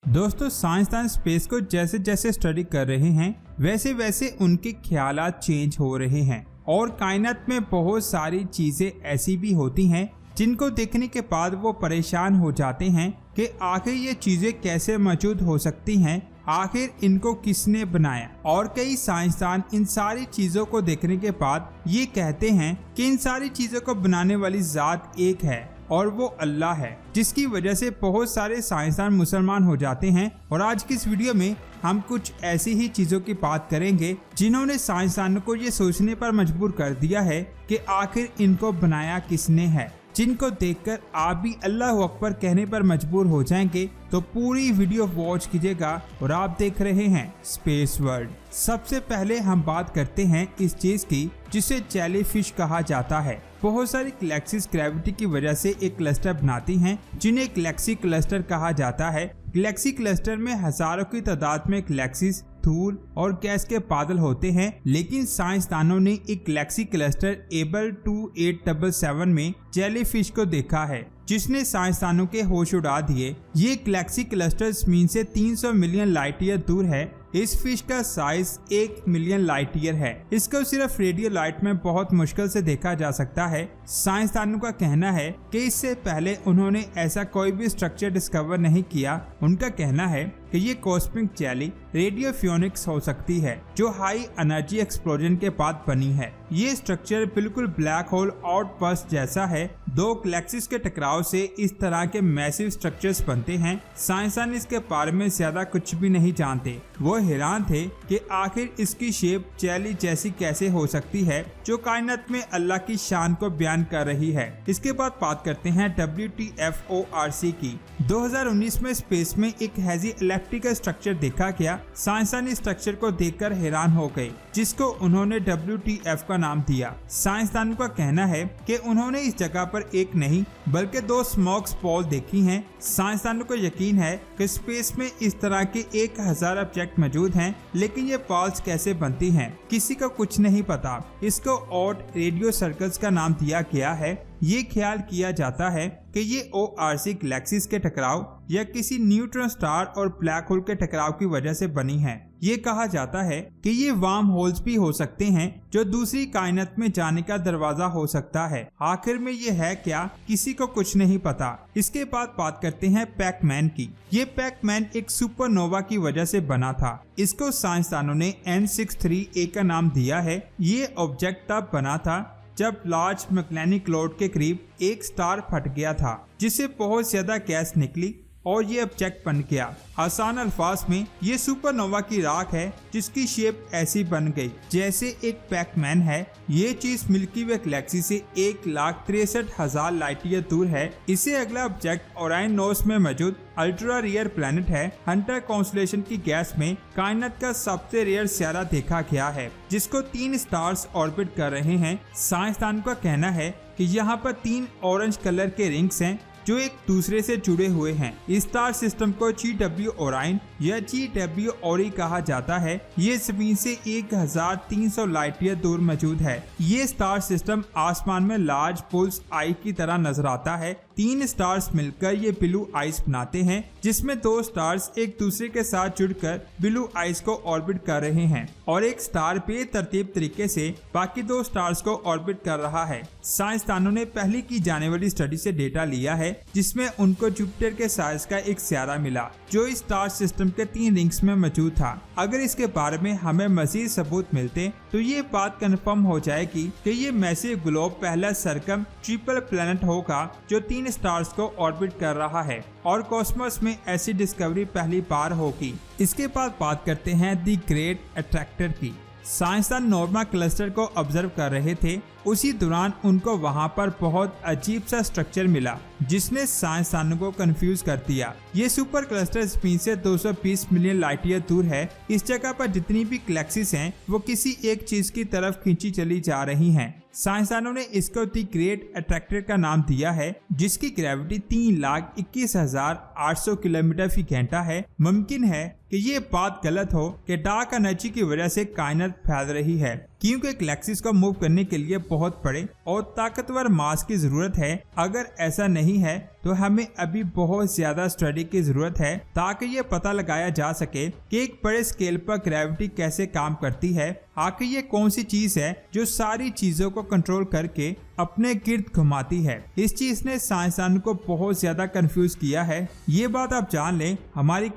दोस्तों साइंसदान स्पेस को जैसे जैसे स्टडी कर रहे हैं वैसे वैसे उनके ख्यालात चेंज हो रहे हैं और कायनात में बहुत सारी चीजें ऐसी भी होती हैं जिनको देखने के बाद वो परेशान हो जाते हैं कि आखिर ये चीजें कैसे मौजूद हो सकती हैं, आखिर इनको किसने बनाया। और कई साइंसदान इन सारी चीजों को देखने के बाद ये कहते हैं कि इन सारी चीजों को बनाने वाली जात एक है और वो अल्लाह है, जिसकी वजह से बहुत सारे साइंसदान मुसलमान हो जाते हैं। और आज की इस वीडियो में हम कुछ ऐसी ही चीजों की बात करेंगे जिन्होंने साइंसदानों को ये सोचने पर मजबूर कर दिया है कि आखिर इनको बनाया किसने है, जिनको देखकर आप भी अल्लाह अकबर कहने पर मजबूर हो जाएंगे। तो पूरी वीडियो वॉच कीजिएगा और आप देख रहे हैं स्पेस वर्ल्ड। सबसे पहले हम बात करते हैं इस चीज की जिसे जेलीफिश कहा जाता है। बहुत सारी गैलेक्सीज ग्रेविटी की वजह से एक क्लस्टर बनाती हैं जिन्हें गैलेक्सी क्लस्टर कहा जाता है। गैलेक्सी क्लस्टर में हजारों की तादाद में गैलेक्सीज, धूल और गैस के बादल होते हैं, लेकिन साइंसदानों ने एक गैलेक्सी क्लस्टर एबल 2877 में जेलीफिश को देखा है जिसने साइंसदानों के होश उड़ा दिए। ये गैलेक्सी क्लस्टर जमीन से 300 मिलियन लाइट ईयर दूर है। इस फिश का साइज 1 मिलियन लाइट ईयर है। इसको सिर्फ रेडियो लाइट में बहुत मुश्किल से देखा जा सकता है। साइंसदानों का कहना है कि इससे पहले उन्होंने ऐसा कोई भी स्ट्रक्चर डिस्कवर नहीं किया। उनका कहना है कि ये कॉस्मिक जेली रेडियोफोनिक्स हो सकती है जो हाई एनर्जी एक्सप्लोजन के बाद बनी है। ये स्ट्रक्चर बिल्कुल ब्लैक होल आउटबर्स्ट जैसा है। दो गैलेक्सीज के टकराव से इस तरह के मैसिव स्ट्रक्चर्स बनते हैं। साइंसदान इसके बारे में ज्यादा कुछ भी नहीं जानते। वो हैरान थे कि आखिर इसकी शेप जेली जैसी कैसे हो सकती है जो कायनात में अल्लाह की शान को बयान कर रही है। इसके बाद बात करते हैं WTFORC की। 2019 में स्पेस में एक हैजी इलेक्ट्रिकल स्ट्रक्चर देखा गया। साइंसदान इस स्ट्रक्चर को देखकर हैरान हो गए, जिसको उन्होंने WTF का नाम दिया। साइंसदानों का कहना है कि उन्होंने इस जगह पर एक नहीं बल्कि 2 स्मोक बॉल देखी हैं। साइंसदानों को यकीन है कि स्पेस में इस तरह के 1000 ऑब्जेक्ट मौजूद हैं, लेकिन ये बॉल्स कैसे बनती हैं किसी को कुछ नहीं पता। इसको ऑट रेडियो सर्कल्स का नाम दिया गया है। ये ख्याल किया जाता है कि ये ORC गैलेक्सीज के टकराव या किसी न्यूट्रॉन स्टार और ब्लैक होल के टकराव की वजह से बनी है। ये कहा जाता है कि ये वार्म होल्स भी हो सकते हैं जो दूसरी कायनात में जाने का दरवाजा हो सकता है। आखिर में ये है क्या, किसी को कुछ नहीं पता। इसके बाद बात करते हैं पैकमैन की। ये पैकमैन एक सुपरनोवा की वजह से बना था। इसको साइंसदानों ने N63A का नाम दिया है। ये ऑब्जेक्ट तब बना था जब लार्ज मैग्नेटिक क्लाउड के करीब एक स्टार फट गया था, जिससे बहुत ज्यादा गैस निकली और ये ऑब्जेक्ट बन गया। आसान अल्फाज में ये सुपरनोवा की राख है जिसकी शेप ऐसी बन गई जैसे एक पैकमैन है। ये चीज मिल्की वे गैलेक्सी से 1,63,000 लाइट ईयर दूर है। इसे अगला ऑब्जेक्ट ओरायन नोस में मौजूद अल्ट्रा रेयर प्लैनेट है। हंटर कॉन्स्टेलेशन की गैस में कायनात का सबसे रेयर सितारा देखा गया है जिसको 3 स्टार्स ऑर्बिट कर रहे हैं। साइंसदान का कहना है कि यहाँ पर 3 ऑरेंज कलर के रिंग्स हैं जो एक दूसरे से जुड़े हुए हैं। इस स्टार सिस्टम को GW ओराइन या GW ओरी कहा जाता है। ये जमीन से 1300 लाइट ईयर दूर मौजूद है। ये स्टार सिस्टम आसमान में लार्ज बुल्स आई की तरह नजर आता है। 3 स्टार्स मिलकर ये ब्लू आइस बनाते हैं, जिसमें 2 स्टार्स एक दूसरे के साथ जुड़कर ब्लू आइस को ऑर्बिट कर रहे हैं और एक स्टार बेतरतीब तरीके से बाकी 2 स्टार्स को ऑर्बिट कर रहा है। साइंसदानों ने पहले की जाने वाली स्टडी से डेटा लिया है जिसमें उनको जुपिटर के साइज का एक सितारा मिला जो इस स्टार सिस्टम के 3 रिंग्स में मौजूद था। अगर इसके बारे में हमें मजीद सबूत मिलते तो ये बात कंफर्म हो जाएगी कि ये मैसिव ग्लोब पहला सरकम ट्रिपल प्लैनेट होगा जो 3 स्टार्स को ऑर्बिट कर रहा है और कॉस्मोस में ऐसी डिस्कवरी पहली बार होगी। इसके बाद बात करते हैं द ग्रेट अट्रैक्टर की। साइंसदान नॉर्मा क्लस्टर को ऑब्जर्व कर रहे थे। उसी दौरान उनको वहां पर बहुत अजीब सा स्ट्रक्चर मिला जिसने साइंसदानों को कंफ्यूज कर दिया। ये सुपर क्लस्टर जमीन से 220 मिलियन लाइट ईयर दूर है। इस जगह पर जितनी भी गैलेक्सीज हैं वो किसी एक चीज की तरफ खींची चली जा रही हैं। साइंसदानों ने इसको द ग्रेट अट्रैक्टर का नाम दिया है, जिसकी ग्रेविटी 3,21,800 किलोमीटर फी घंटा है। मुमकिन है कि ये बात गलत हो कि डार्क एनर्जी की वजह से कायनात फैल रही है, क्योंकि गैलेक्सीज को मूव करने के लिए बहुत बड़े और ताकतवर मास की जरूरत है। अगर ऐसा नहीं है तो हमें अभी बहुत ज्यादा स्टडी की जरूरत है ताकि ये पता लगाया जा सके कि एक बड़े स्केल पर ग्रेविटी कैसे काम करती है। आखिर ये कौन सी चीज है जो सारी चीजों को कंट्रोल करके अपने गिर्द घुमाती है। इस चीज ने साइंसदानों को बहुत ज्यादा कंफ्यूज किया है। ये बात आप जान लें, हमारी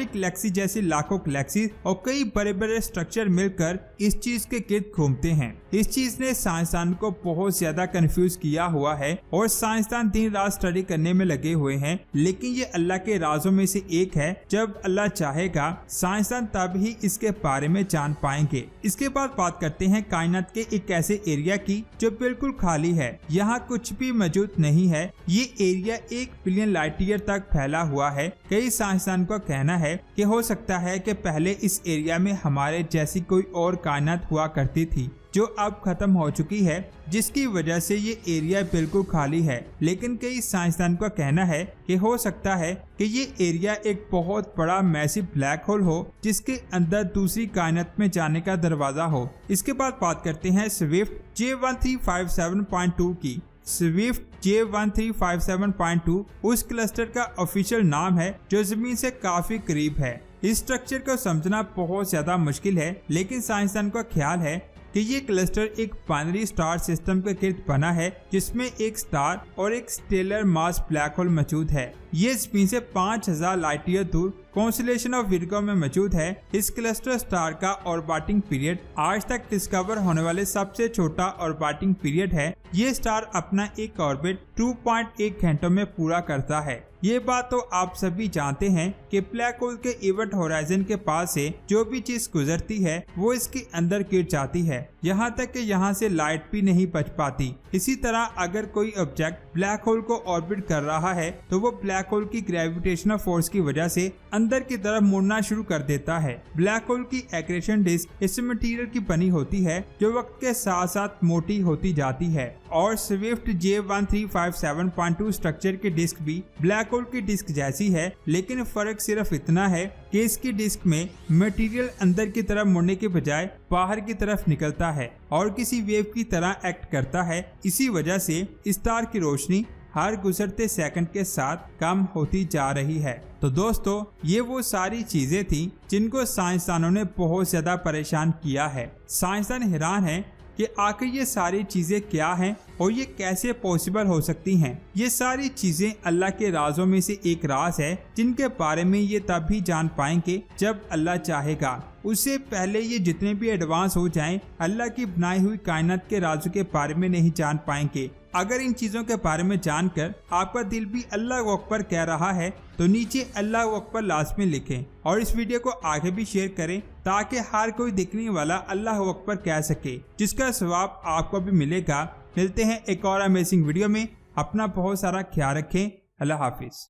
गैलेक्सी जैसी लाखों गैलेक्सी और कई बड़े बड़े स्ट्रक्चर मिलकर इस चीज के गिर्द घूमते हैं। इस चीज ने साइंसदान को बहुत ज्यादा कंफ्यूज किया हुआ है और साइंसदान दिन रात स्टडी करने में लगे हुए हैं। लेकिन ये अल्लाह के राजों में से एक है, जब अल्लाह चाहेगा साइंसदान तब ही इसके बारे में जान पाएंगे। इसके बाद बात करते हैं कायनात के एक ऐसे एरिया की जो बिल्कुल खाली है, यहाँ कुछ भी मौजूद नहीं है। ये एरिया 1 बिलियन लाइट ईयर तक फैला हुआ है। कई साइंसदान का कहना है कि हो सकता है कि पहले इस एरिया में हमारे जैसी कोई और कायनात हुआ करती थी जो अब खत्म हो चुकी है, जिसकी वजह से ये एरिया बिल्कुल खाली है। लेकिन कई साइंसदान का कहना है कि हो सकता है कि ये एरिया एक बहुत बड़ा मैसिव ब्लैक होल हो जिसके अंदर दूसरी कायनात में जाने का दरवाजा हो। इसके बाद बात करते हैं स्विफ्ट J1357.2 की। स्विफ्ट J1357.2 उस क्लस्टर का ऑफिशियल नाम है जो जमीन से काफी करीब है। इस स्ट्रक्चर को समझना बहुत ज्यादा मुश्किल है, लेकिन साइंसदान का ख्याल है कि ये क्लस्टर एक बाइनरी स्टार सिस्टम के गिर्द बना है जिसमें एक स्टार और एक स्टेलर मास ब्लैक होल मौजूद है। ये जमीन से 5000 लाइट ईयर दूर कॉन्स्टेलेशन ऑफ विर्गो में मौजूद है। इस क्लस्टर स्टार का ऑर्बिटिंग पीरियड आज तक डिस्कवर होने वाले सबसे छोटा ऑर्बिटिंग पीरियड है। ये स्टार अपना एक ऑर्बिट 2.1 घंटों में पूरा करता है। ये बात तो आप सभी जानते हैं कि ब्लैक होल के इवेंट होराइजन के पास से जो भी चीज गुजरती है वो इसके अंदर गिर जाती है, यहाँ तक कि यहाँ से लाइट भी नहीं बच पाती। इसी तरह अगर कोई ऑब्जेक्ट ब्लैक होल को ऑर्बिट कर रहा है तो वो ब्लैक होल की ग्रेविटेशनल फोर्स की वजह से अंदर की तरफ मुड़ना शुरू कर देता है। ब्लैक होल की एक्रेशन डिस्क इस मटेरियल की बनी होती है जो वक्त के साथ साथ मोटी होती जाती है। और स्विफ्ट J1357.2 स्ट्रक्चर की डिस्क भी ब्लैक होल की डिस्क जैसी है, लेकिन फर्क सिर्फ इतना है कि इसकी डिस्क में मटेरियल अंदर की तरफ मुड़ने के बजाय बाहर की तरफ निकलता है और किसी वेव की तरह एक्ट करता है। इसी वजह से स्टार की रोशनी हर गुजरते सेकंड के साथ कम होती जा रही है। तो दोस्तों, ये वो सारी चीजें थी जिनको साइंसदानों ने बहुत ज्यादा परेशान किया है। साइंसदान हैरान हैं कि आखिर ये सारी चीजें क्या हैं और ये कैसे पॉसिबल हो सकती हैं। ये सारी चीजें अल्लाह के राजों में से एक राज है जिनके बारे में ये तब भी जान पाएंगे जब अल्लाह चाहेगा। उससे पहले ये जितने भी एडवांस हो जाएं, अल्लाह की बनाई हुई कायनात के राजों के बारे में नहीं जान पाएंगे। अगर इन चीजों के बारे में जानकर आपका दिल भी अल्लाह अकबर कह रहा है तो नीचे अल्लाह अकबर लाजमी लिखें और इस वीडियो को आगे भी शेयर करें ताकि हर कोई देखने वाला अल्लाह अकबर कह सके, जिसका सवाब आपको भी मिलेगा। मिलते हैं एक और अमेजिंग वीडियो में। अपना बहुत सारा ख्याल रखें। अल्लाह हाफिज।